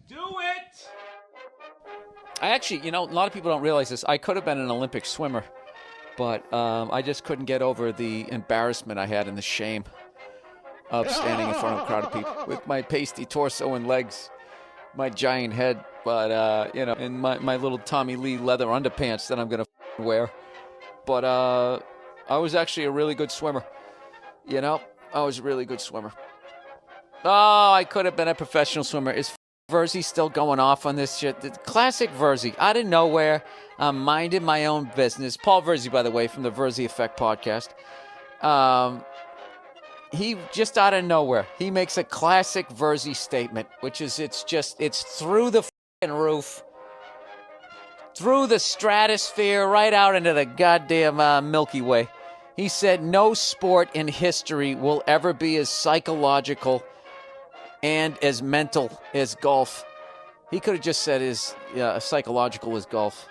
Do it! I actually, a lot of people don't realize this. I could have been an Olympic swimmer, but I just couldn't get over the embarrassment I had and the shame of standing in front of a crowd of people with my pasty torso and legs, my giant head, but, and my little Tommy Lee leather underpants that I'm going to wear. But I was actually a really good swimmer. I was a really good swimmer. Oh, I could have been a professional swimmer. Is Verzi still going off on this shit? The classic Verzi. Out of nowhere, I'm minding my own business. Paul Verzi, by the way, from the Verzi Effect podcast. He just out of nowhere, he makes a classic Verzi statement, which is it's through the fucking roof, through the stratosphere, right out into the goddamn Milky Way. He said, no sport in history will ever be as psychological and as mental as golf. He could have just said as psychological as golf.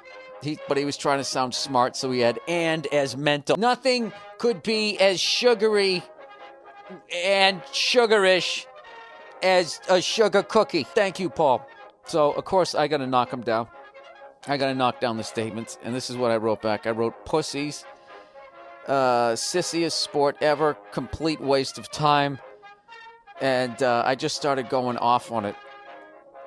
But he was trying to sound smart, so he had and as mental. Nothing could be as sugary and sugarish as a sugar cookie. Thank you, Paul. So, of course, I got to knock him down. I got to knock down the statements, and this is what I wrote back. I wrote, pussies, sissiest sport ever, complete waste of time. And I just started going off on it.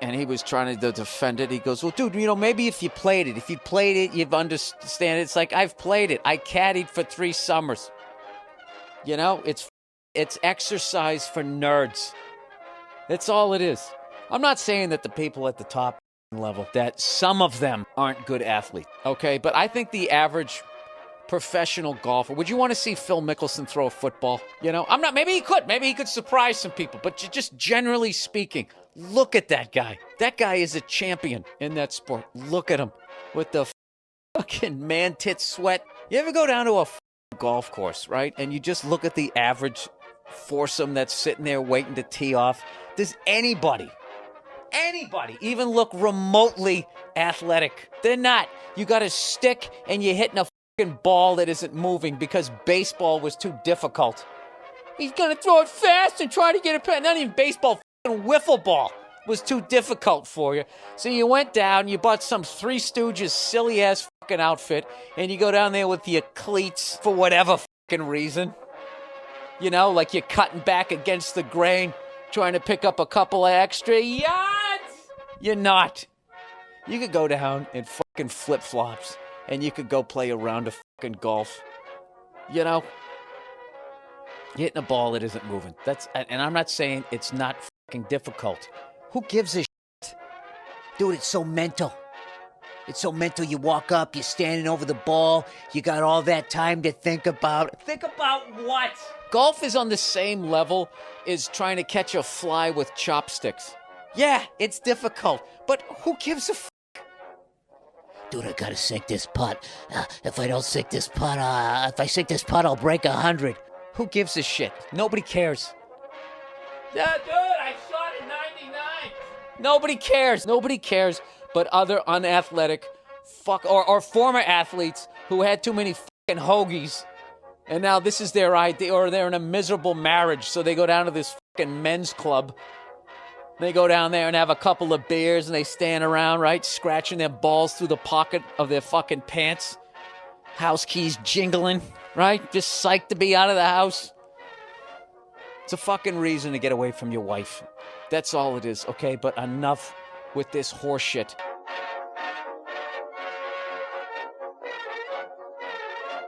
And he was trying to defend it. He goes, well, dude, maybe if you played it, you'd understand it. It's like, I've played it. I caddied for 3 summers. It's exercise for nerds. That's all it is. I'm not saying that the people at the top level, that some of them aren't good athletes, okay? But I think the average professional golfer, would you want to see Phil Mickelson throw a football? Maybe he could surprise some people, but just generally speaking, look at that guy. That guy is a champion in that sport. Look at him with the fucking man tit sweat. You ever go down to a golf course, right? And you just look at the average foursome that's sitting there waiting to tee off. Does anybody even look remotely athletic? They're not. You got a stick and you're hitting a fucking ball that isn't moving because baseball was too difficult. He's gonna throw it fast and try to get it past. Not even baseball, fucking wiffle ball was too difficult for you. So you went down, you bought some Three Stooges silly ass fucking outfit, and you go down there with your cleats for whatever fucking reason. Like you're cutting back against the grain, trying to pick up a couple of extra yards. You're not. You could go down in fucking flip-flops, and you could go play a round of fucking golf. Hitting a ball that isn't moving. And I'm not saying it's not fucking difficult. Who gives a shit? Dude, it's so mental. It's so mental. You walk up, you're standing over the ball, you got all that time to think about. Think about what? Golf is on the same level as trying to catch a fly with chopsticks. Yeah, it's difficult, but who gives a Dude, I gotta sink this putt. If I sink this putt, I'll break 100. Who gives a shit? Nobody cares. Yeah, dude, I shot at 99. Nobody cares but other unathletic or former athletes who had too many fucking hoagies. And now this is their idea, or they're in a miserable marriage, so they go down to this fucking men's club. They go down there and have a couple of beers, and they stand around, right, scratching their balls through the pocket of their fucking pants. House keys jingling, right? Just psyched to be out of the house. It's a fucking reason to get away from your wife. That's all it is, okay? But enough with this horse shit.